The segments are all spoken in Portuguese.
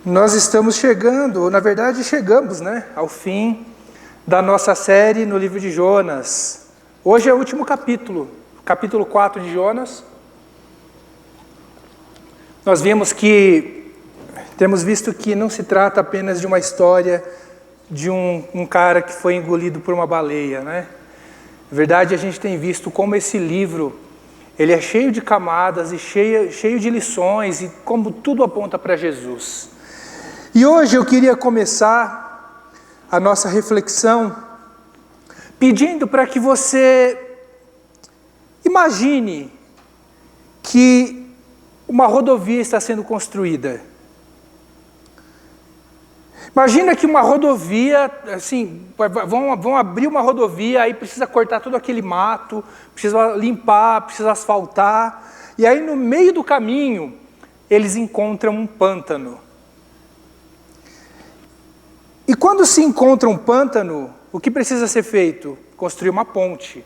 Nós estamos chegando, ou na verdade chegamos, ao fim da nossa série no livro de Jonas. Hoje é o último capítulo, capítulo 4 de Jonas. Nós temos visto que não se trata apenas de uma história de um cara que foi engolido por uma baleia, Na verdade, a gente tem visto como esse livro, ele é cheio de camadas e cheio de lições, e como tudo aponta para Jesus. E hoje eu queria começar a nossa reflexão pedindo para que você imagine que uma rodovia está sendo construída. Imagina que uma rodovia, vão abrir uma rodovia, aí precisa cortar todo aquele mato, precisa limpar, precisa asfaltar, e aí no meio do caminho eles encontram um pântano. E quando se encontra um pântano, o que precisa ser feito? Construir uma ponte.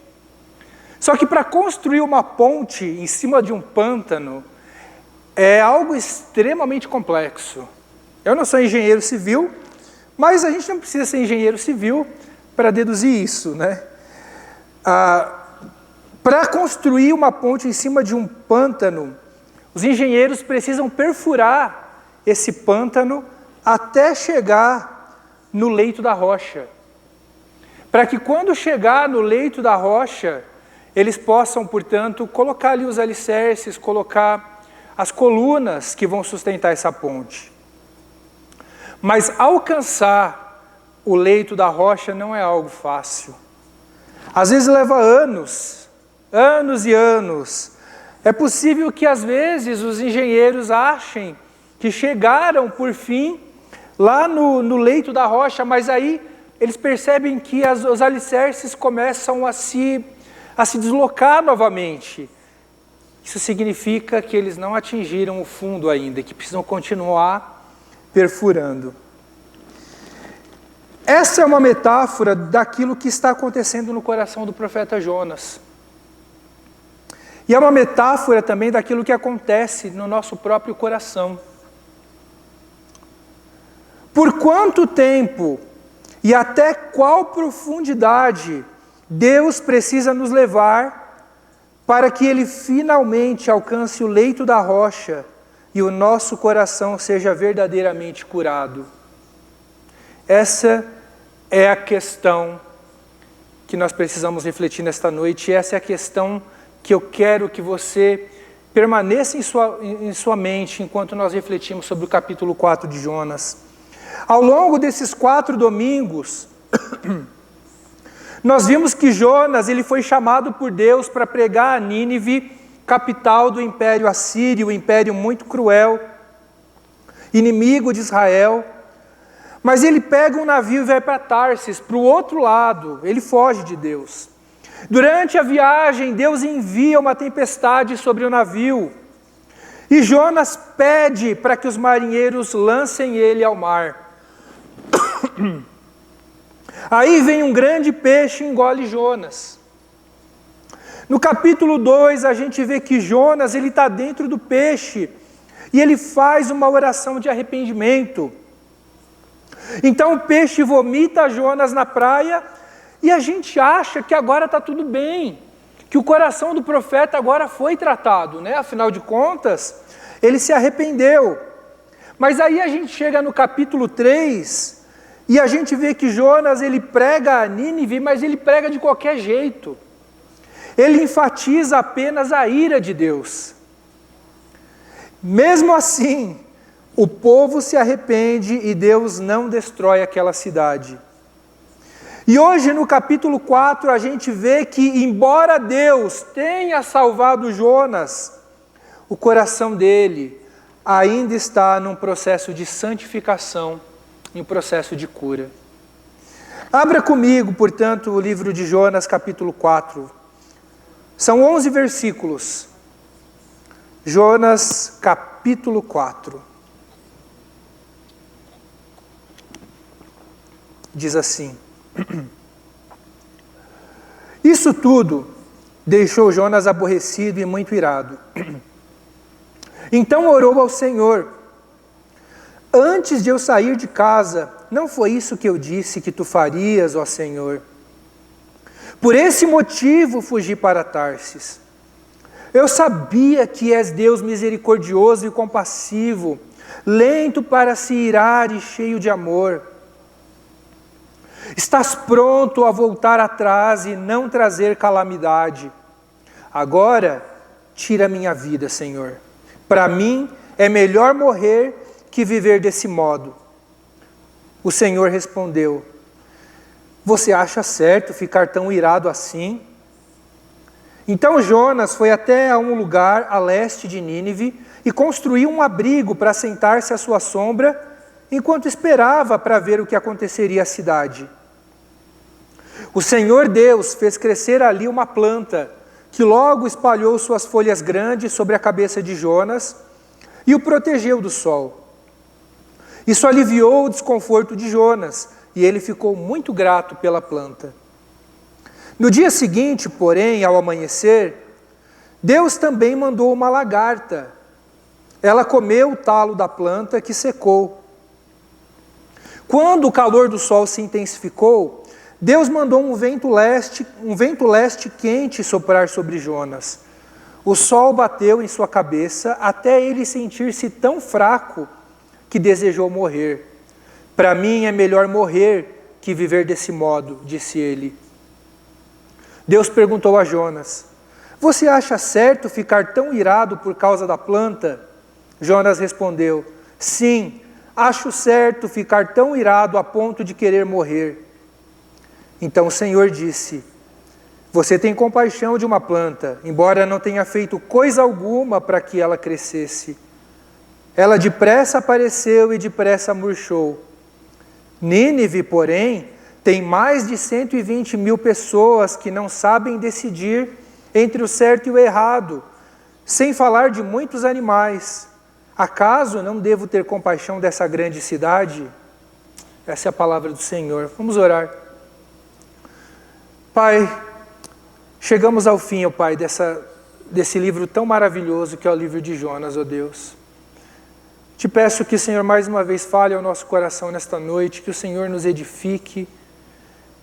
Só que para construir uma ponte em cima de um pântano é algo extremamente complexo. Eu não sou engenheiro civil, mas a gente não precisa ser engenheiro civil para deduzir isso, Para construir uma ponte em cima de um pântano, os engenheiros precisam perfurar esse pântano até chegar no leito da rocha, para que quando chegar no leito da rocha, eles possam, portanto, colocar ali os alicerces, colocar as colunas que vão sustentar essa ponte. Mas alcançar o leito da rocha não é algo fácil. Às vezes leva anos e anos. É possível que às vezes os engenheiros achem que chegaram por fim lá no leito da rocha, mas aí eles percebem que os alicerces começam a se deslocar novamente. Isso significa que eles não atingiram o fundo ainda, que precisam continuar perfurando. Essa é uma metáfora daquilo que está acontecendo no coração do profeta Jonas. E é uma metáfora também daquilo que acontece no nosso próprio coração. Por quanto tempo e até qual profundidade Deus precisa nos levar para que Ele finalmente alcance o leito da rocha e o nosso coração seja verdadeiramente curado? Essa é a questão que nós precisamos refletir nesta noite, e essa é a questão que eu quero que você permaneça em sua mente enquanto nós refletimos sobre o capítulo 4 de Jonas. Ao longo desses 4 domingos, nós vimos que Jonas ele foi chamado por Deus para pregar a Nínive, capital do Império Assírio, um império muito cruel, inimigo de Israel. Mas ele pega um navio e vai para Tarsis, para o outro lado, ele foge de Deus. Durante a viagem, Deus envia uma tempestade sobre o navio, e Jonas pede para que os marinheiros lancem ele ao mar. Aí vem um grande peixe e engole Jonas. No capítulo 2, a gente vê que Jonas está dentro do peixe, e ele faz uma oração de arrependimento. Então o peixe vomita Jonas na praia, e a gente acha que agora está tudo bem, que o coração do profeta agora foi tratado, Afinal de contas, ele se arrependeu. Mas aí a gente chega no capítulo 3, e a gente vê que Jonas ele prega a Nínive, mas ele prega de qualquer jeito. Ele enfatiza apenas a ira de Deus. Mesmo assim, o povo se arrepende e Deus não destrói aquela cidade. E hoje no capítulo 4 a gente vê que, embora Deus tenha salvado Jonas, o coração dele ainda está num processo de santificação, em um processo de cura. Abra comigo, portanto, o livro de Jonas, capítulo 4. São 11 versículos. Jonas, capítulo 4. Diz assim: Isso tudo deixou Jonas aborrecido e muito irado. Então orou ao Senhor: Antes de eu sair de casa, não foi isso que eu disse que tu farias, ó Senhor? Por esse motivo fugi para Tarsis. Eu sabia que és Deus misericordioso e compassivo, lento para se irar e cheio de amor. Estás pronto a voltar atrás e não trazer calamidade. Agora, tira minha vida, Senhor. Para mim, é melhor morrer que viver desse modo. O Senhor respondeu: você acha certo ficar tão irado assim? Então Jonas foi até um lugar a leste de Nínive e construiu um abrigo para sentar-se à sua sombra, enquanto esperava para ver o que aconteceria à cidade. O Senhor Deus fez crescer ali uma planta, que logo espalhou suas folhas grandes sobre a cabeça de Jonas e o protegeu do sol. Isso aliviou o desconforto de Jonas, e ele ficou muito grato pela planta. No dia seguinte, porém, ao amanhecer, Deus também mandou uma lagarta. Ela comeu o talo da planta que secou. Quando o calor do sol se intensificou, Deus mandou um vento leste quente soprar sobre Jonas. O sol bateu em sua cabeça até ele sentir-se tão fraco que desejou morrer. Para mim é melhor morrer que viver desse modo, disse ele. Deus perguntou a Jonas: você acha certo ficar tão irado por causa da planta? Jonas respondeu: sim, acho certo ficar tão irado a ponto de querer morrer. Então o Senhor disse: você tem compaixão de uma planta, embora não tenha feito coisa alguma para que ela crescesse. Ela depressa apareceu e depressa murchou. Nínive, porém, tem mais de 120 mil pessoas que não sabem decidir entre o certo e o errado, sem falar de muitos animais. Acaso não devo ter compaixão dessa grande cidade? Essa é a palavra do Senhor. Vamos orar. Pai, chegamos ao fim, ó Pai, desse livro tão maravilhoso que é o livro de Jonas, ó Deus. Te peço que, Senhor, mais uma vez fale ao nosso coração nesta noite, que o Senhor nos edifique,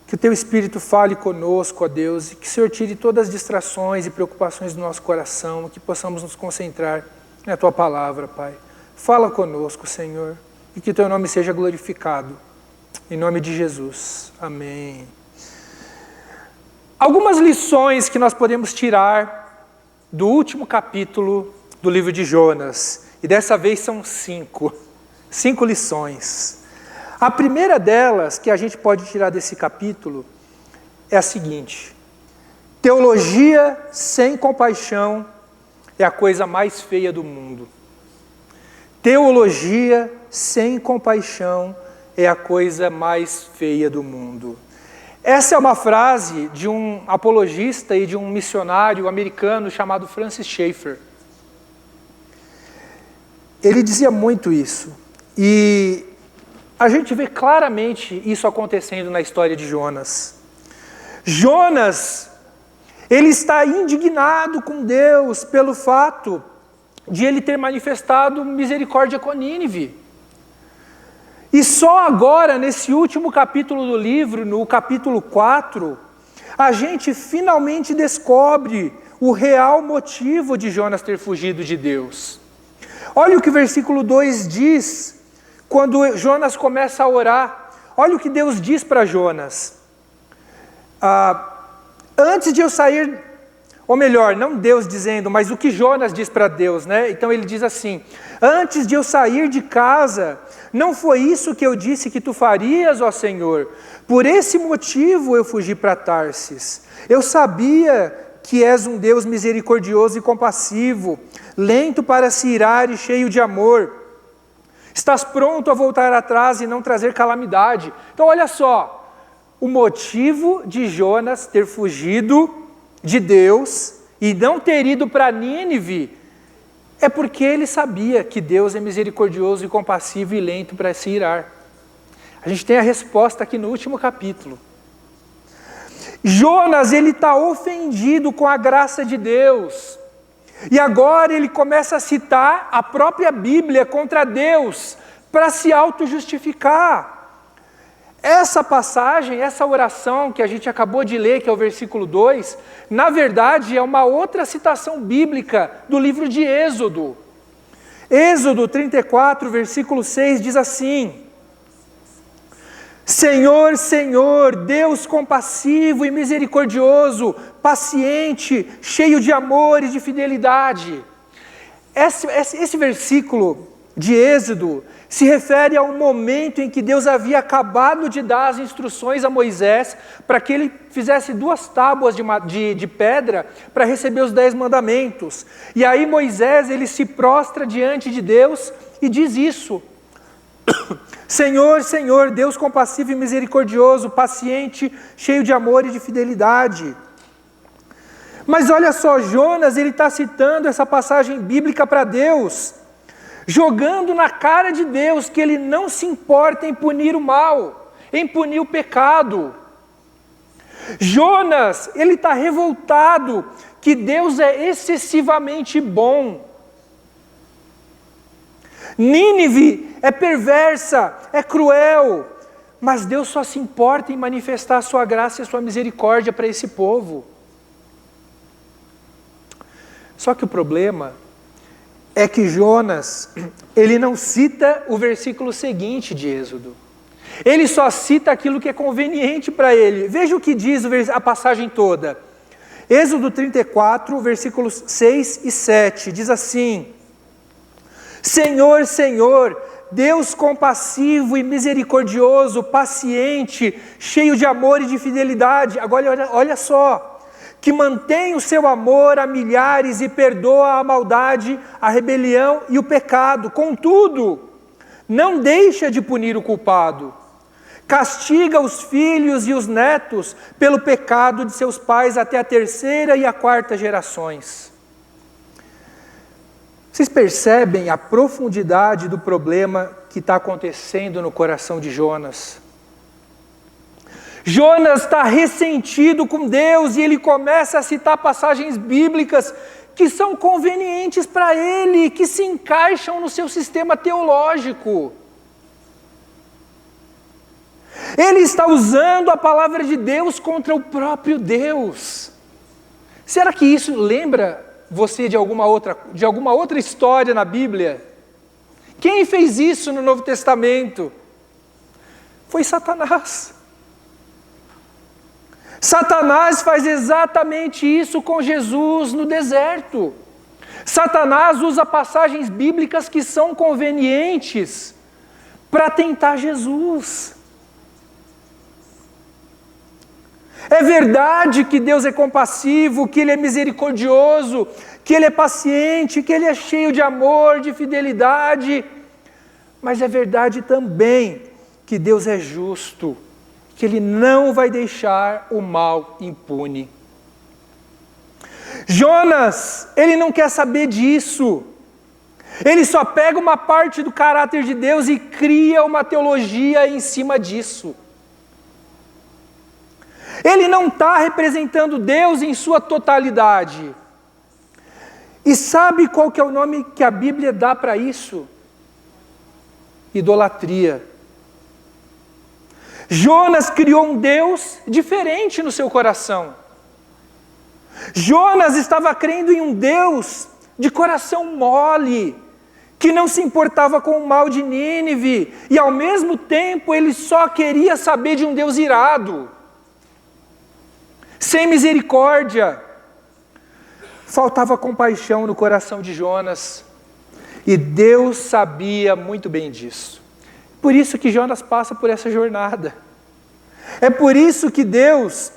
que o Teu Espírito fale conosco, ó Deus, e que o Senhor tire todas as distrações e preocupações do nosso coração, que possamos nos concentrar na Tua palavra, Pai. Fala conosco, Senhor, e que o Teu nome seja glorificado. Em nome de Jesus. Amém. Algumas lições que nós podemos tirar do último capítulo do livro de Jonas. E dessa vez são 5 lições. A primeira delas, que a gente pode tirar desse capítulo, é a seguinte: teologia sem compaixão é a coisa mais feia do mundo. Teologia sem compaixão é a coisa mais feia do mundo. Essa é uma frase de um apologista e de um missionário americano chamado Francis Schaeffer. Ele dizia muito isso, e a gente vê claramente isso acontecendo na história de Jonas. Jonas, ele está indignado com Deus pelo fato de ele ter manifestado misericórdia com Nínive. E só agora, nesse último capítulo do livro, no capítulo 4, a gente finalmente descobre o real motivo de Jonas ter fugido de Deus. Olha o que o versículo 2 diz, quando Jonas começa a orar. Olha o que Deus diz para Jonas. Antes de eu sair, ou melhor, não Deus dizendo, mas o que Jonas diz para Deus, né? Então ele diz assim: antes de eu sair de casa, não foi isso que eu disse que tu farias, ó Senhor? Por esse motivo eu fugi para Tarsis. Eu sabia que és um Deus misericordioso e compassivo, lento para se irar e cheio de amor. Estás pronto a voltar atrás e não trazer calamidade. Então olha só, o motivo de Jonas ter fugido de Deus e não ter ido para Nínive é porque ele sabia que Deus é misericordioso e compassivo e lento para se irar. A gente tem a resposta aqui no último capítulo. Jonas, ele está ofendido com a graça de Deus. E agora ele começa a citar a própria Bíblia contra Deus, para se auto-justificar. Essa passagem, essa oração que a gente acabou de ler, que é o versículo 2, na verdade é uma outra citação bíblica do livro de Êxodo. Êxodo 34, versículo 6 diz assim: Senhor, Senhor, Deus compassivo e misericordioso, paciente, cheio de amor e de fidelidade. Esse versículo de Êxodo se refere a um momento em que Deus havia acabado de dar as instruções a Moisés para que ele fizesse 2 tábuas de pedra para receber os 10 mandamentos. E aí Moisés, ele se prostra diante de Deus e diz isso: Senhor, Senhor, Deus compassivo e misericordioso, paciente, cheio de amor e de fidelidade. Mas olha só, Jonas, ele está citando essa passagem bíblica para Deus, jogando na cara de Deus que ele não se importa em punir o mal, em punir o pecado. Jonas, ele está revoltado que Deus é excessivamente bom. Nínive é perversa, é cruel, mas Deus só se importa em manifestar a sua graça e a sua misericórdia para esse povo. Só que o problema é que Jonas, ele não cita o versículo seguinte de Êxodo. Ele só cita aquilo que é conveniente para ele. Veja o que diz a passagem toda. Êxodo 34, versículos 6 e 7, diz assim: Senhor, Senhor, Deus compassivo e misericordioso, paciente, cheio de amor e de fidelidade. Agora olha só. Que mantém o seu amor a milhares e perdoa a maldade, a rebelião e o pecado. Contudo, não deixa de punir o culpado. Castiga os filhos e os netos pelo pecado de seus pais até a 3ª e a 4ª gerações. Vocês percebem a profundidade do problema que está acontecendo no coração de Jonas? Jonas está ressentido com Deus e ele começa a citar passagens bíblicas que são convenientes para ele, que se encaixam no seu sistema teológico. Ele está usando a palavra de Deus contra o próprio Deus. Será que isso lembra você de alguma outra história na Bíblia? Quem fez isso no Novo Testamento? Foi Satanás. Satanás faz exatamente isso com Jesus no deserto. Satanás usa passagens bíblicas que são convenientes para tentar Jesus. É verdade que Deus é compassivo, que Ele é misericordioso, que Ele é paciente, que Ele é cheio de amor, de fidelidade, mas é verdade também que Deus é justo, que Ele não vai deixar o mal impune. Jonas, ele não quer saber disso. Ele só pega uma parte do caráter de Deus e cria uma teologia em cima disso. Ele não está representando Deus em sua totalidade. E sabe qual que é o nome que a Bíblia dá para isso? Idolatria. Jonas criou um Deus diferente no seu coração. Jonas estava crendo em um Deus de coração mole, que não se importava com o mal de Nínive, e ao mesmo tempo ele só queria saber de um Deus irado, sem misericórdia. Faltava compaixão no coração de Jonas, e Deus sabia muito bem disso. Por isso que Jonas passa por essa jornada. É por isso que Deus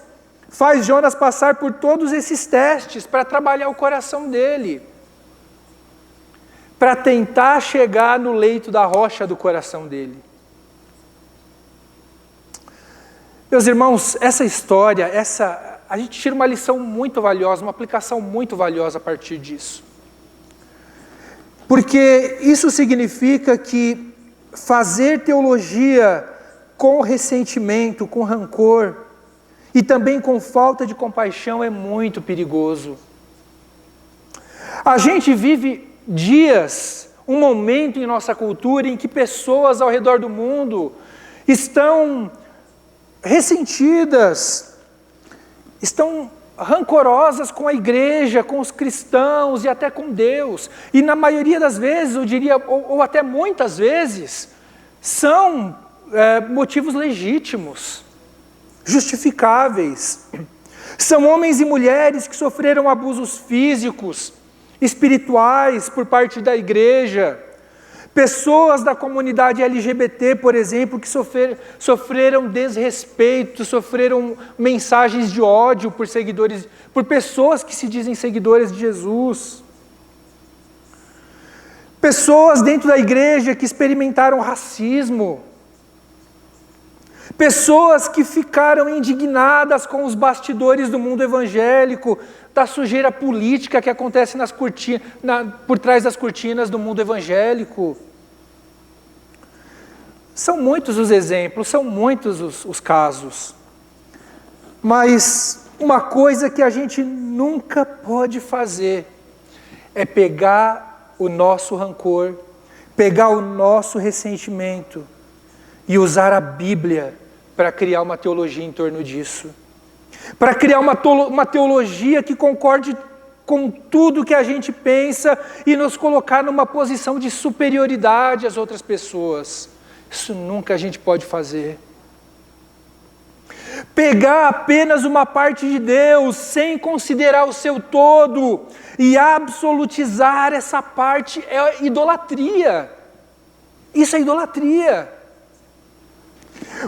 faz Jonas passar por todos esses testes para trabalhar o coração dele, para tentar chegar no leito da rocha do coração dele. Meus irmãos, essa história, a gente tira uma lição muito valiosa, uma aplicação muito valiosa a partir disso. Porque isso significa que fazer teologia com ressentimento, com rancor e também com falta de compaixão é muito perigoso. A gente vive dias um momento em nossa cultura em que pessoas ao redor do mundo estão ressentidas, estão rancorosas com a igreja, com os cristãos e até com Deus. E na maioria das vezes, eu diria, ou até muitas vezes, são motivos legítimos, justificáveis. São homens e mulheres que sofreram abusos físicos, espirituais por parte da igreja. Pessoas da comunidade LGBT, por exemplo, que sofreram desrespeito, sofreram mensagens de ódio por pessoas que se dizem seguidores de Jesus. Pessoas dentro da igreja que experimentaram racismo. Pessoas que ficaram indignadas com os bastidores do mundo evangélico, da sujeira política que acontece por trás das cortinas do mundo evangélico. São muitos os exemplos, são muitos os casos. Mas uma coisa que a gente nunca pode fazer é pegar o nosso rancor, pegar o nosso ressentimento e usar a Bíblia para criar uma teologia em torno disso. Para criar uma teologia que concorde com tudo que a gente pensa e nos colocar numa posição de superioridade às outras pessoas. Isso nunca a gente pode fazer. Pegar apenas uma parte de Deus, sem considerar o seu todo, e absolutizar essa parte é idolatria. Isso é idolatria.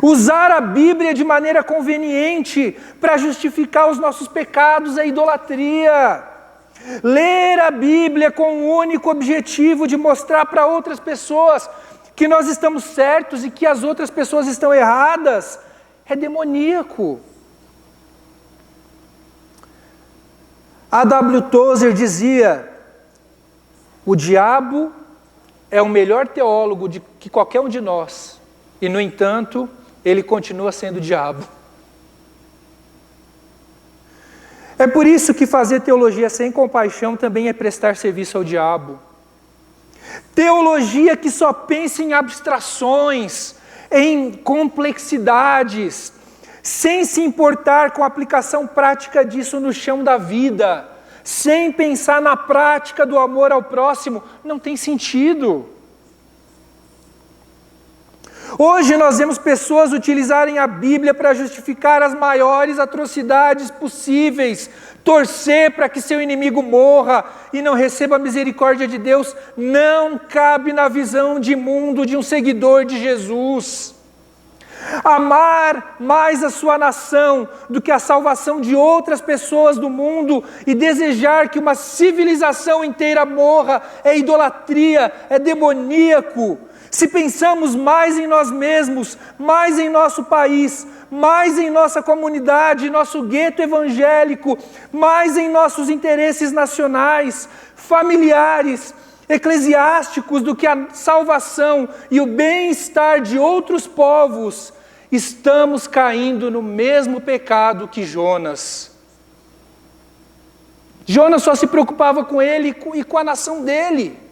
Usar a Bíblia de maneira conveniente para justificar os nossos pecados é idolatria. Ler a Bíblia com o único objetivo de mostrar para outras pessoas que nós estamos certos e que as outras pessoas estão erradas é demoníaco. A.W. Tozer dizia: o diabo é o melhor teólogo que qualquer um de nós, e no entanto, ele continua sendo o diabo. É por isso que fazer teologia sem compaixão também é prestar serviço ao diabo. Teologia que só pensa em abstrações, em complexidades, sem se importar com a aplicação prática disso no chão da vida, sem pensar na prática do amor ao próximo, não tem sentido. Hoje nós vemos pessoas utilizarem a Bíblia para justificar as maiores atrocidades possíveis, torcer para que seu inimigo morra e não receba a misericórdia de Deus. Não cabe na visão de mundo de um seguidor de Jesus. Amar mais a sua nação do que a salvação de outras pessoas do mundo e desejar que uma civilização inteira morra é idolatria, é demoníaco. Se pensamos mais em nós mesmos, mais em nosso país, mais em nossa comunidade, nosso gueto evangélico, mais em nossos interesses nacionais, familiares, eclesiásticos, do que a salvação e o bem-estar de outros povos, estamos caindo no mesmo pecado que Jonas. Jonas só se preocupava com ele e com a nação dele.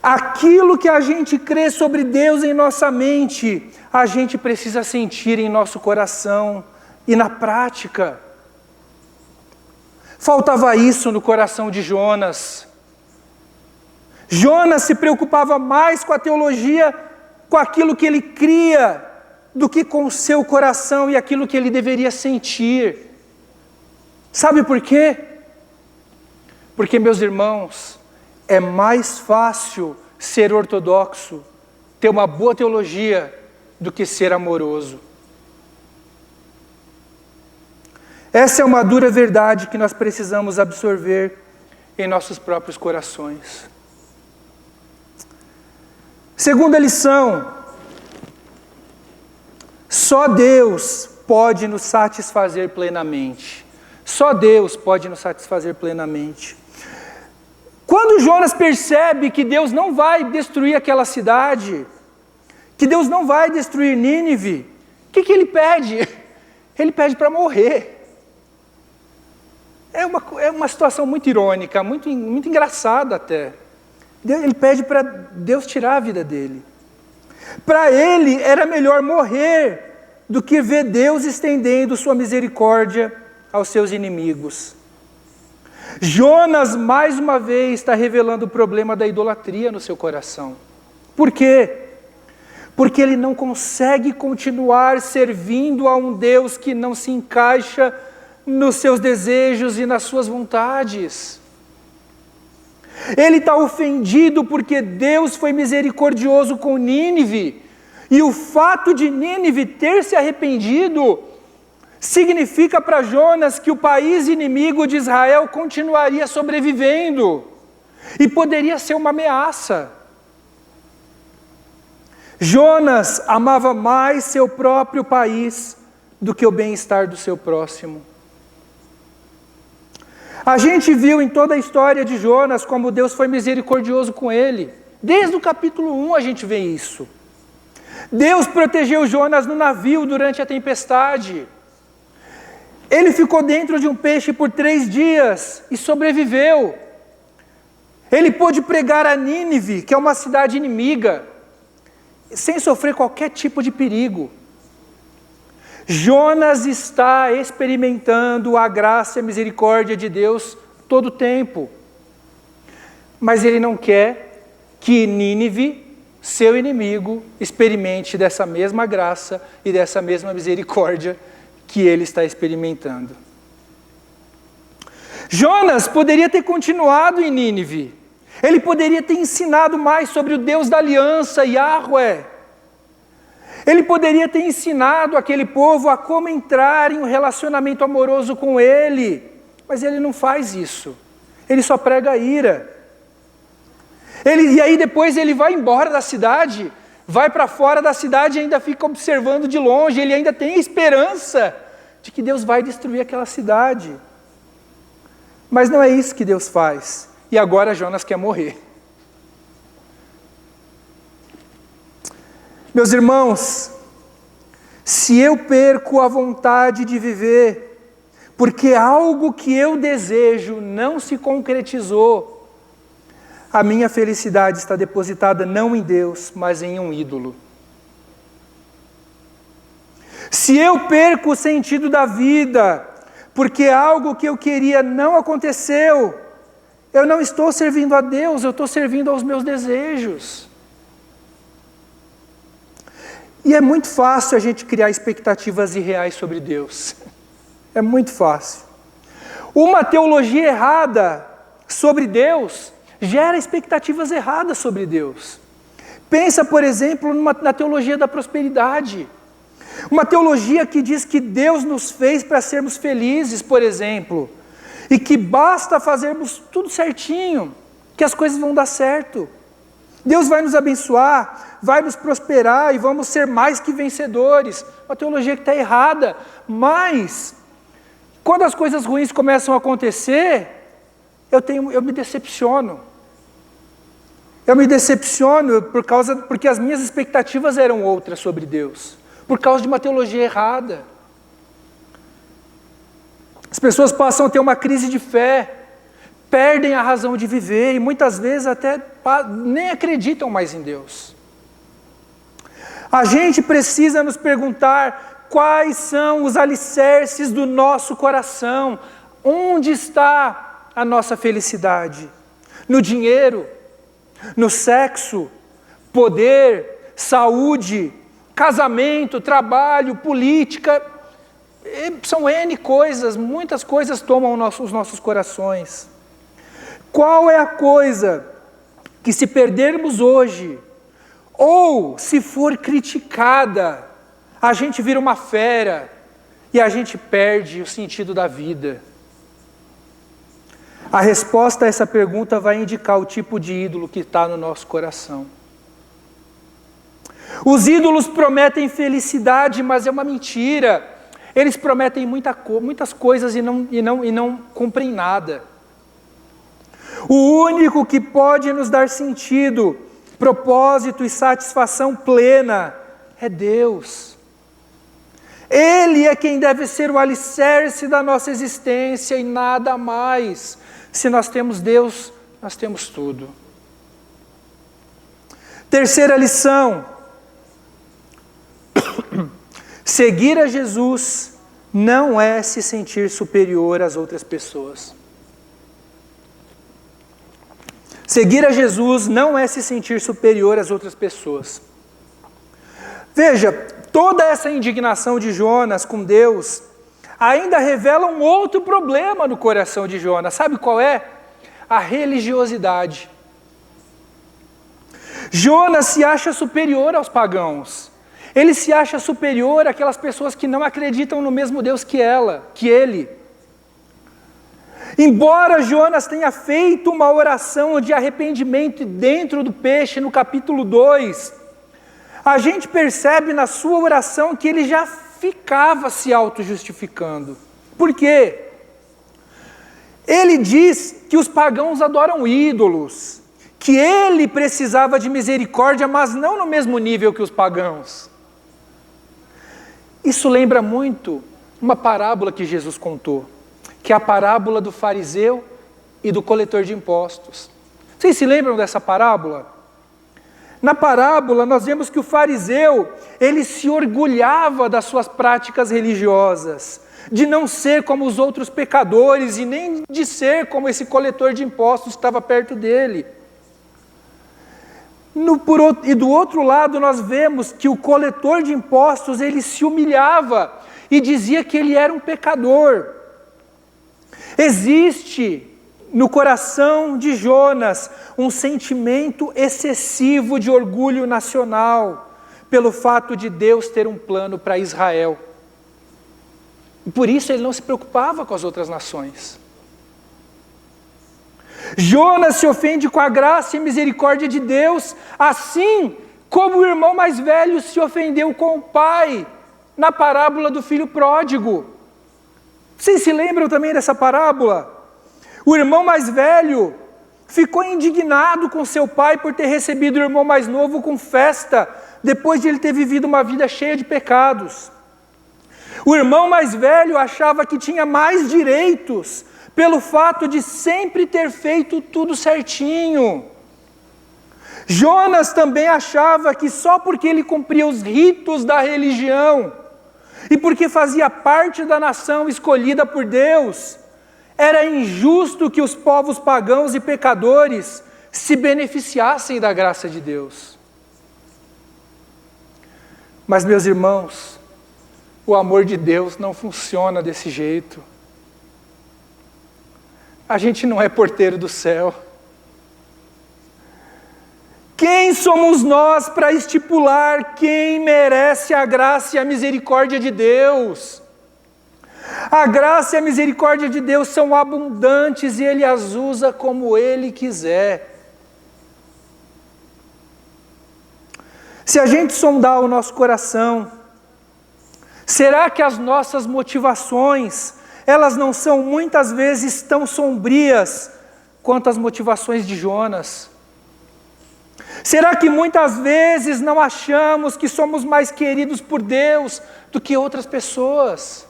Aquilo que a gente crê sobre Deus em nossa mente, a gente precisa sentir em nosso coração e na prática. Faltava isso no coração de Jonas. Jonas se preocupava mais com a teologia, com aquilo que ele cria, do que com o seu coração e aquilo que ele deveria sentir. Sabe por quê? Porque, meus irmãos, é mais fácil ser ortodoxo, ter uma boa teologia, do que ser amoroso. Essa é uma dura verdade que nós precisamos absorver em nossos próprios corações. Segunda lição: só Deus pode nos satisfazer plenamente. Só Deus pode nos satisfazer plenamente. Quando Jonas percebe que Deus não vai destruir aquela cidade, que Deus não vai destruir Nínive, o que ele pede? Ele pede para morrer. É uma situação muito irônica, muito engraçada até. Ele pede para Deus tirar a vida dele. Para ele era melhor morrer do que ver Deus estendendo sua misericórdia aos seus inimigos. Jonas, mais uma vez, está revelando o problema da idolatria no seu coração. Por quê? Porque ele não consegue continuar servindo a um Deus que não se encaixa nos seus desejos e nas suas vontades. Ele está ofendido porque Deus foi misericordioso com Nínive, e o fato de Nínive ter se arrependido significa para Jonas que o país inimigo de Israel continuaria sobrevivendo e poderia ser uma ameaça. Jonas amava mais seu próprio país do que o bem-estar do seu próximo. A gente viu em toda a história de Jonas como Deus foi misericordioso com ele. Desde o capítulo 1 a gente vê isso. Deus protegeu Jonas no navio durante a tempestade. Ele ficou dentro de um peixe por 3 dias e sobreviveu. Ele pôde pregar a Nínive, que é uma cidade inimiga, sem sofrer qualquer tipo de perigo. Jonas está experimentando a graça e a misericórdia de Deus todo o tempo. Mas ele não quer que Nínive, seu inimigo, experimente dessa mesma graça e dessa mesma misericórdia que ele está experimentando. Jonas poderia ter continuado em Nínive. Ele poderia ter ensinado mais sobre o Deus da aliança, Yahweh. Ele poderia ter ensinado aquele povo a como entrar em um relacionamento amoroso com ele, mas ele não faz isso. Ele só prega ira. E aí depois ele vai embora da cidade, vai para fora da cidade e ainda fica observando de longe. Ele ainda tem esperança de que Deus vai destruir aquela cidade. Mas não é isso que Deus faz. E agora Jonas quer morrer. Meus irmãos, se eu perco a vontade de viver, porque algo que eu desejo não se concretizou, a minha felicidade está depositada não em Deus, mas em um ídolo. Se eu perco o sentido da vida, porque algo que eu queria não aconteceu, eu não estou servindo a Deus, eu estou servindo aos meus desejos. E é muito fácil a gente criar expectativas irreais sobre Deus. É muito fácil. Uma teologia errada sobre Deus gera expectativas erradas sobre Deus. Pensa, por exemplo, na teologia da prosperidade. Uma teologia que diz que Deus nos fez para sermos felizes, por exemplo, e que basta fazermos tudo certinho, que as coisas vão dar certo. Deus vai nos abençoar, vai nos prosperar e vamos ser mais que vencedores. Uma teologia que está errada, mas quando as coisas ruins começam a acontecer, eu me decepciono. Eu me decepciono porque as minhas expectativas eram outras sobre Deus, por causa de uma teologia errada. As pessoas passam a ter uma crise de fé, perdem a razão de viver e muitas vezes até nem acreditam mais em Deus. A gente precisa nos perguntar quais são os alicerces do nosso coração. Onde está a nossa felicidade? No dinheiro? No sexo? Poder? Saúde? Casamento? Trabalho? Política? São N coisas, muitas coisas tomam os nossos corações. Qual é a coisa que, se perdermos hoje, ou se for criticada, a gente vira uma fera e a gente perde o sentido da vida? A resposta a essa pergunta vai indicar o tipo de ídolo que está no nosso coração. Os ídolos prometem felicidade, mas é uma mentira. Eles prometem muitas coisas e não cumprem nada. O único que pode nos dar sentido, propósito e satisfação plena é Deus. Ele é quem deve ser o alicerce da nossa existência e nada mais. Se nós temos Deus, nós temos tudo. Terceira lição: seguir a Jesus não é se sentir superior às outras pessoas. Seguir a Jesus não é se sentir superior às outras pessoas. Veja, toda essa indignação de Jonas com Deus ainda revela um outro problema no coração de Jonas. Sabe qual é? A religiosidade. Jonas se acha superior aos pagãos. Ele se acha superior àquelas pessoas que não acreditam no mesmo Deus que ele. Embora Jonas tenha feito uma oração de arrependimento dentro do peixe, no capítulo 2, a gente percebe na sua oração que ele já ficava se auto-justificando. Por quê? Ele diz que os pagãos adoram ídolos, que ele precisava de misericórdia, mas não no mesmo nível que os pagãos. Isso lembra muito uma parábola que Jesus contou, que é a parábola do fariseu e do coletor de impostos. Vocês se lembram dessa parábola? Na parábola nós vemos que o fariseu, ele se orgulhava das suas práticas religiosas, de não ser como os outros pecadores e nem de ser como esse coletor de impostos que estava perto dele. E do outro lado nós vemos que o coletor de impostos, ele se humilhava e dizia que ele era um pecador. Existe no coração de Jonas um sentimento excessivo de orgulho nacional, pelo fato de Deus ter um plano para Israel. E por isso ele não se preocupava com as outras nações. Jonas se ofende com a graça e misericórdia de Deus, assim como o irmão mais velho se ofendeu com o pai, na parábola do filho pródigo. Vocês se lembram também dessa parábola? O irmão mais velho ficou indignado com seu pai por ter recebido o irmão mais novo com festa, depois de ele ter vivido uma vida cheia de pecados. O irmão mais velho achava que tinha mais direitos, pelo fato de sempre ter feito tudo certinho. Jonas também achava que só porque ele cumpria os ritos da religião, e porque fazia parte da nação escolhida por Deus, era injusto que os povos pagãos e pecadores se beneficiassem da graça de Deus. Mas, meus irmãos, o amor de Deus não funciona desse jeito. A gente não é porteiro do céu. Quem somos nós para estipular quem merece a graça e a misericórdia de Deus? A graça e a misericórdia de Deus são abundantes e Ele as usa como Ele quiser. Se a gente sondar o nosso coração, será que as nossas motivações, elas não são muitas vezes tão sombrias quanto as motivações de Jonas? Será que muitas vezes não achamos que somos mais queridos por Deus do que outras pessoas?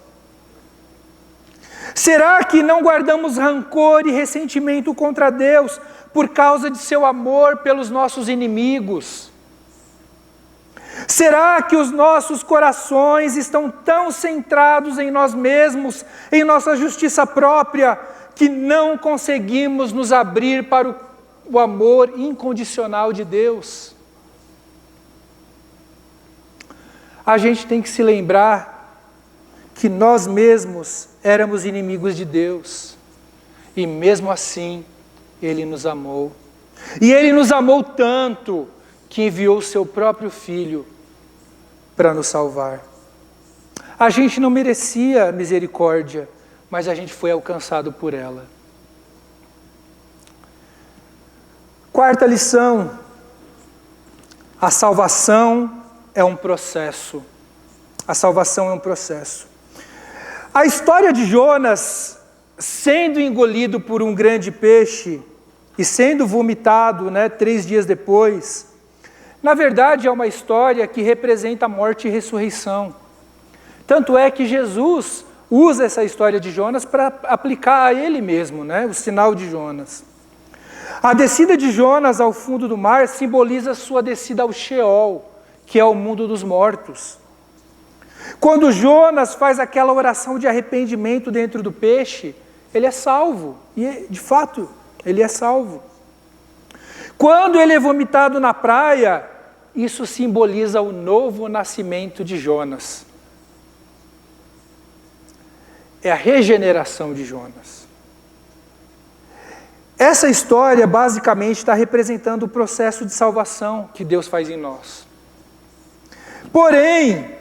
Será que não guardamos rancor e ressentimento contra Deus por causa de seu amor pelos nossos inimigos? Será que os nossos corações estão tão centrados em nós mesmos, em nossa justiça própria, que não conseguimos nos abrir para o amor incondicional de Deus? A gente tem que se lembrar que nós mesmos éramos inimigos de Deus, e mesmo assim Ele nos amou. E Ele nos amou tanto que enviou o seu próprio Filho para nos salvar. A gente não merecia misericórdia, mas a gente foi alcançado por ela. Quarta lição: a salvação é um processo. A salvação é um processo. A história de Jonas sendo engolido por um grande peixe e sendo vomitado, 3 dias depois, na verdade é uma história que representa a morte e ressurreição. Tanto é que Jesus usa essa história de Jonas para aplicar a ele mesmo, o sinal de Jonas. A descida de Jonas ao fundo do mar simboliza sua descida ao Sheol, que é o mundo dos mortos. Quando Jonas faz aquela oração de arrependimento dentro do peixe, ele é salvo, e de fato, ele é salvo. Quando ele é vomitado na praia, isso simboliza o novo nascimento de Jonas. É a regeneração de Jonas. Essa história basicamente está representando o processo de salvação que Deus faz em nós. Porém,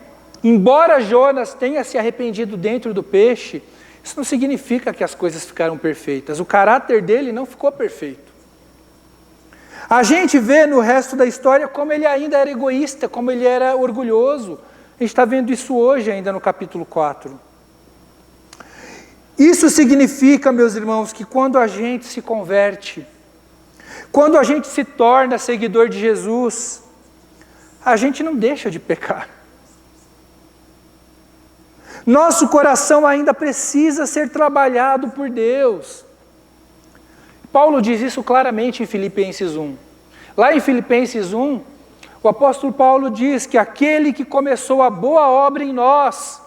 embora Jonas tenha se arrependido dentro do peixe, isso não significa que as coisas ficaram perfeitas. O caráter dele não ficou perfeito. A gente vê no resto da história como ele ainda era egoísta, como ele era orgulhoso. A gente está vendo isso hoje ainda no capítulo 4. Isso significa, meus irmãos, que quando a gente se converte, quando a gente se torna seguidor de Jesus, a gente não deixa de pecar. Nosso coração ainda precisa ser trabalhado por Deus. Paulo diz isso claramente em Filipenses 1. Lá em Filipenses 1, o apóstolo Paulo diz que aquele que começou a boa obra em nós,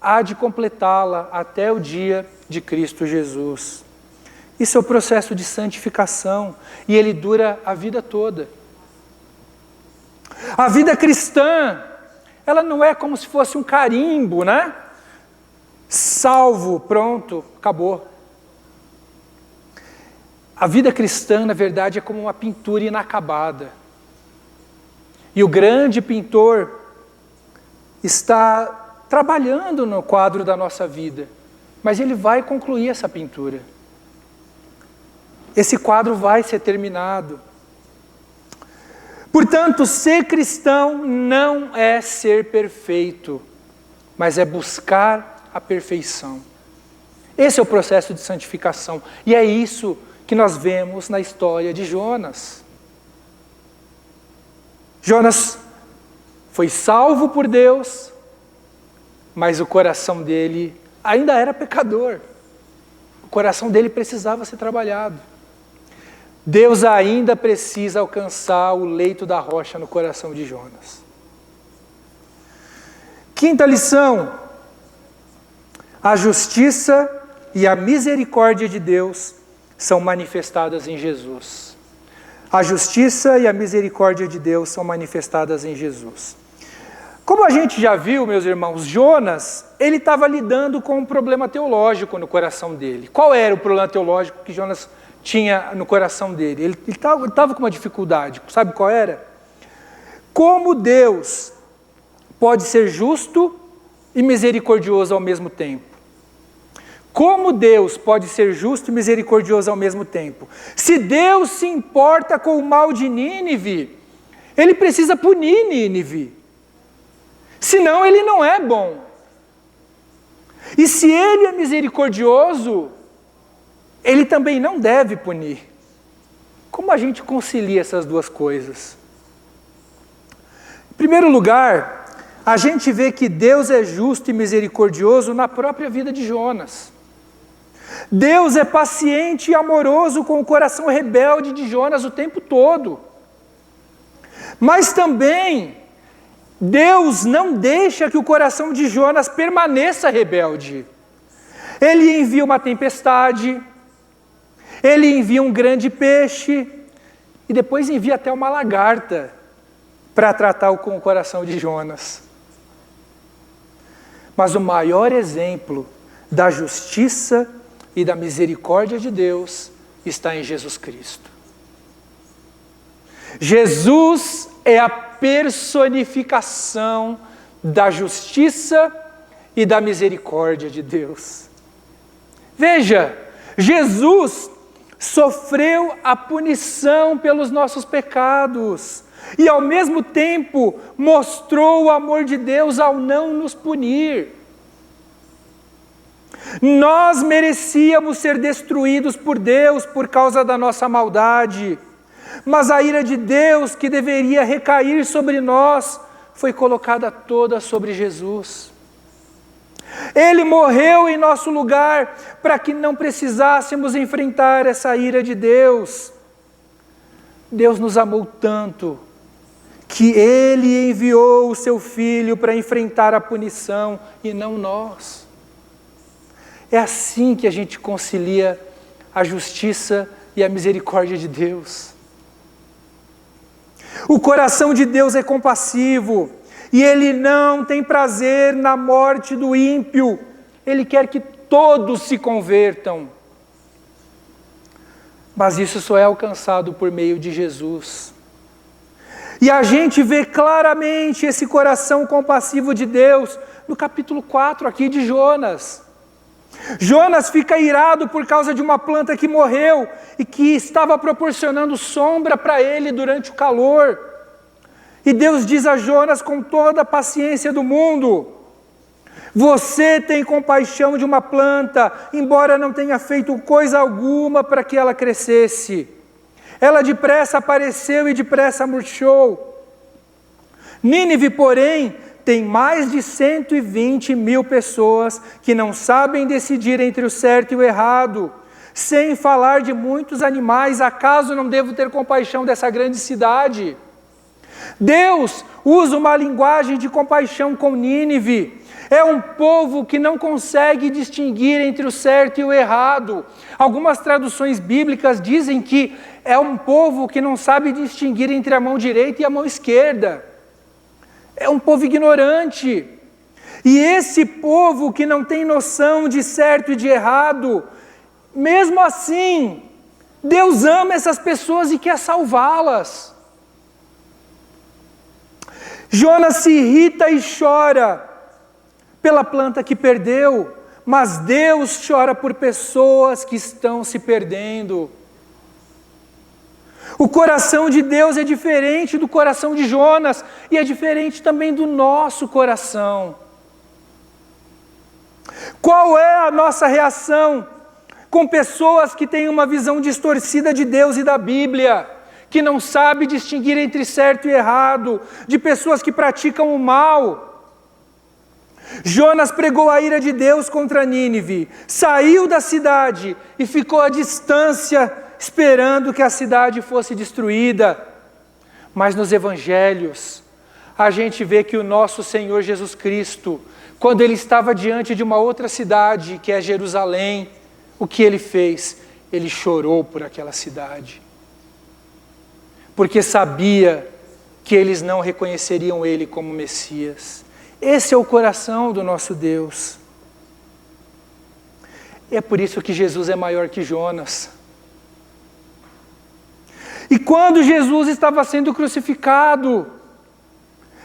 há de completá-la até o dia de Cristo Jesus. Isso é o processo de santificação, e ele dura a vida toda. A vida cristã, ela não é como se fosse um carimbo, né? Salvo, pronto, acabou. A vida cristã, na verdade, é como uma pintura inacabada. E o grande pintor está trabalhando no quadro da nossa vida, mas ele vai concluir essa pintura. Esse quadro vai ser terminado. Portanto, ser cristão não é ser perfeito, mas é buscar a perfeição. Esse é o processo de santificação, e é isso que nós vemos na história de Jonas. Jonas foi salvo por Deus, mas o coração dele ainda era pecador. O coração dele precisava ser trabalhado. Deus ainda precisa alcançar o leito da rocha no coração de Jonas. Quinta lição: a justiça e a misericórdia de Deus são manifestadas em Jesus. A justiça e a misericórdia de Deus são manifestadas em Jesus. Como a gente já viu, meus irmãos, Jonas, ele estava lidando com um problema teológico no coração dele. Qual era o problema teológico que Jonas tinha no coração dele? Ele estava com uma dificuldade. Sabe qual era? Como Deus pode ser justo e misericordioso ao mesmo tempo? Como Deus pode ser justo e misericordioso ao mesmo tempo? Se Deus se importa com o mal de Nínive, ele precisa punir Nínive. Senão ele não é bom. E se ele é misericordioso, ele também não deve punir. Como a gente concilia essas duas coisas? Em primeiro lugar, a gente vê que Deus é justo e misericordioso na própria vida de Jonas. Deus é paciente e amoroso com o coração rebelde de Jonas o tempo todo. Mas também Deus não deixa que o coração de Jonas permaneça rebelde. Ele envia uma tempestade, ele envia um grande peixe, e depois envia até uma lagarta para tratar com o coração de Jonas. Mas o maior exemplo da justiça e da misericórdia de Deus está em Jesus Cristo. Jesus é a personificação da justiça e da misericórdia de Deus. Veja, Jesus sofreu a punição pelos nossos pecados e ao mesmo tempo mostrou o amor de Deus ao não nos punir. Nós merecíamos ser destruídos por Deus por causa da nossa maldade, mas a ira de Deus que deveria recair sobre nós foi colocada toda sobre Jesus. Ele morreu em nosso lugar para que não precisássemos enfrentar essa ira de Deus. Deus nos amou tanto que Ele enviou o Seu Filho para enfrentar a punição e não nós. É assim que a gente concilia a justiça e a misericórdia de Deus. O coração de Deus é compassivo e Ele não tem prazer na morte do ímpio. Ele quer que todos se convertam. Mas isso só é alcançado por meio de Jesus. E a gente vê claramente esse coração compassivo de Deus no capítulo 4 aqui de Jonas. Jonas fica irado por causa de uma planta que morreu e que estava proporcionando sombra para ele durante o calor. E Deus diz a Jonas com toda a paciência do mundo: você tem compaixão de uma planta, embora não tenha feito coisa alguma para que ela crescesse. Ela depressa apareceu e depressa murchou. Nínive, porém, tem mais de 120.000 pessoas que não sabem decidir entre o certo e o errado. Sem falar de muitos animais, acaso não devo ter compaixão dessa grande cidade? Deus usa uma linguagem de compaixão com Nínive. É um povo que não consegue distinguir entre o certo e o errado. Algumas traduções bíblicas dizem que é um povo que não sabe distinguir entre a mão direita e a mão esquerda. É um povo ignorante. E esse povo que não tem noção de certo e de errado, mesmo assim, Deus ama essas pessoas e quer salvá-las. Jonas se irrita e chora pela planta que perdeu, mas Deus chora por pessoas que estão se perdendo. O coração de Deus é diferente do coração de Jonas e é diferente também do nosso coração. Qual é a nossa reação com pessoas que têm uma visão distorcida de Deus e da Bíblia, que não sabe distinguir entre certo e errado, de pessoas que praticam o mal? Jonas pregou a ira de Deus contra Nínive, saiu da cidade e ficou à distância, esperando que a cidade fosse destruída. Mas nos evangelhos, a gente vê que o nosso Senhor Jesus Cristo, quando Ele estava diante de uma outra cidade, que é Jerusalém, o que Ele fez? Ele chorou por aquela cidade, porque sabia que eles não reconheceriam Ele como Messias. Esse é o coração do nosso Deus. É por isso que Jesus é maior que Jonas. E quando Jesus estava sendo crucificado,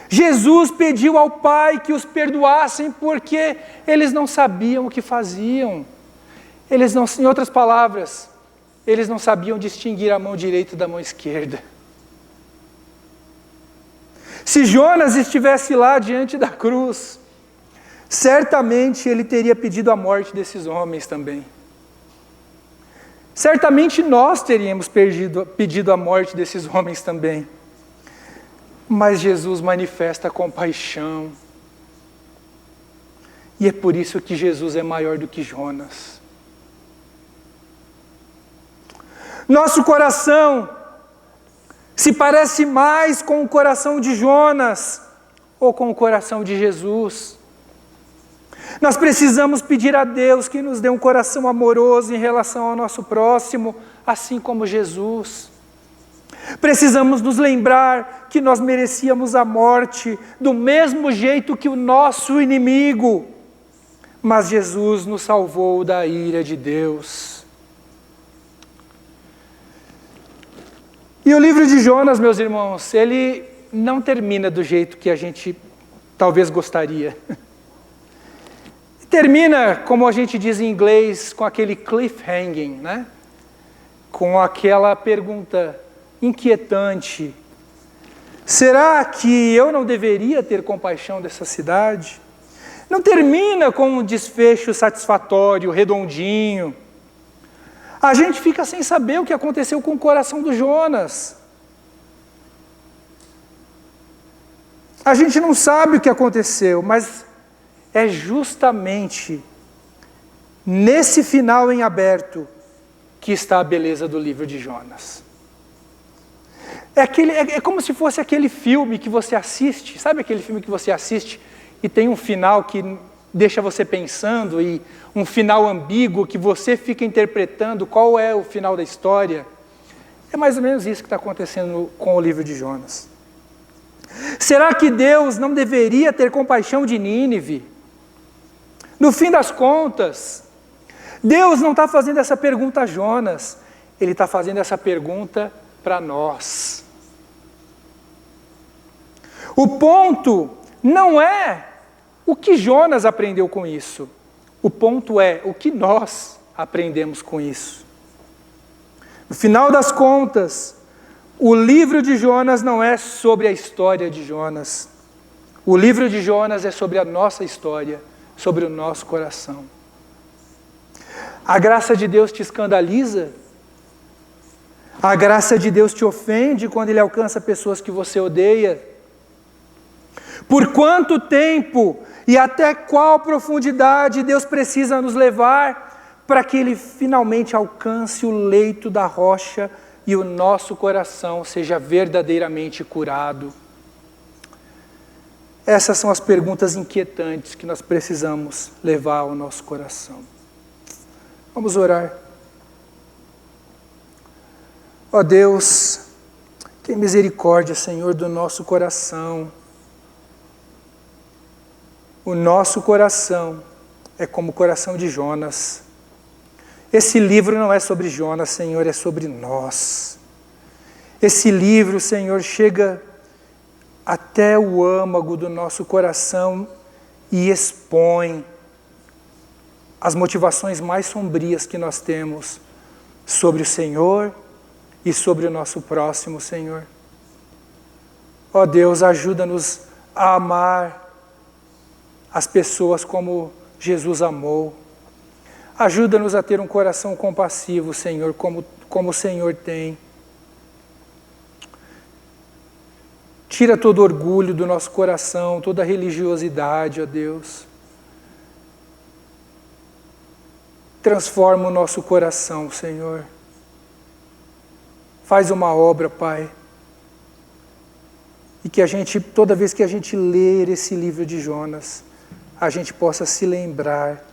Jesus pediu ao Pai que os perdoassem porque eles não sabiam o que faziam. Eles não, em outras palavras, eles não sabiam distinguir a mão direita da mão esquerda. Se Jonas estivesse lá diante da cruz, certamente ele teria pedido a morte desses homens também. Certamente nós teríamos pedido a morte desses homens também. Mas Jesus manifesta compaixão. E é por isso que Jesus é maior do que Jonas. Nosso coração se parece mais com o coração de Jonas ou com o coração de Jesus. Nós precisamos pedir a Deus que nos dê um coração amoroso em relação ao nosso próximo, assim como Jesus. Precisamos nos lembrar que nós merecíamos a morte do mesmo jeito que o nosso inimigo, mas Jesus nos salvou da ira de Deus. E o livro de Jonas, meus irmãos, ele não termina do jeito que a gente talvez gostaria. Termina, como a gente diz em inglês, com aquele cliffhanging, né? Com aquela pergunta inquietante: será que eu não deveria ter compaixão dessa cidade? Não termina com um desfecho satisfatório, redondinho. A gente fica sem saber o que aconteceu com o coração do Jonas. A gente não sabe o que aconteceu, mas é justamente nesse final em aberto que está a beleza do livro de Jonas. É como se fosse aquele filme que você assiste, sabe aquele filme que você assiste e tem um final que deixa você pensando e um final ambíguo que você fica interpretando qual é o final da história? É mais ou menos isso que está acontecendo com o livro de Jonas. Será que Deus não deveria ter compaixão de Nínive? No fim das contas, Deus não está fazendo essa pergunta a Jonas, Ele está fazendo essa pergunta para nós. O ponto não é o que Jonas aprendeu com isso. O ponto é o que nós aprendemos com isso. No final das contas, o livro de Jonas não é sobre a história de Jonas. O livro de Jonas é sobre a nossa história, sobre o nosso coração. A graça de Deus te escandaliza? A graça de Deus te ofende quando Ele alcança pessoas que você odeia? Por quanto tempo e até qual profundidade Deus precisa nos levar para que Ele finalmente alcance o leito da rocha e o nosso coração seja verdadeiramente curado? Essas são as perguntas inquietantes que nós precisamos levar ao nosso coração. Vamos orar. Ó Deus, tem misericórdia, Senhor, do nosso coração. O nosso coração é como o coração de Jonas. Esse livro não é sobre Jonas, Senhor, é sobre nós. Esse livro, Senhor, chega até o âmago do nosso coração e expõe as motivações mais sombrias que nós temos sobre o Senhor e sobre o nosso próximo, Senhor. Ó Deus, ajuda-nos a amar as pessoas como Jesus amou. Ajuda-nos a ter um coração compassivo, Senhor, como o Senhor tem. Tira todo orgulho do nosso coração, toda religiosidade, ó Deus. Transforma o nosso coração, Senhor. Faz uma obra, Pai. E que a gente, toda vez que a gente ler esse livro de Jonas, a gente possa se lembrar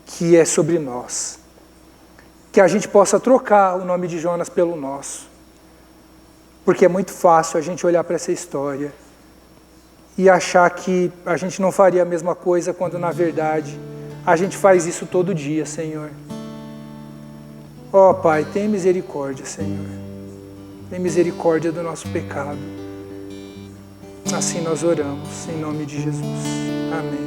que é sobre nós. Que a gente possa trocar o nome de Jonas pelo nosso. Porque é muito fácil a gente olhar para essa história e achar que a gente não faria a mesma coisa, quando na verdade a gente faz isso todo dia, Senhor. Ó Pai, tem misericórdia, Senhor. Tem misericórdia do nosso pecado. Assim nós oramos, em nome de Jesus. Amém.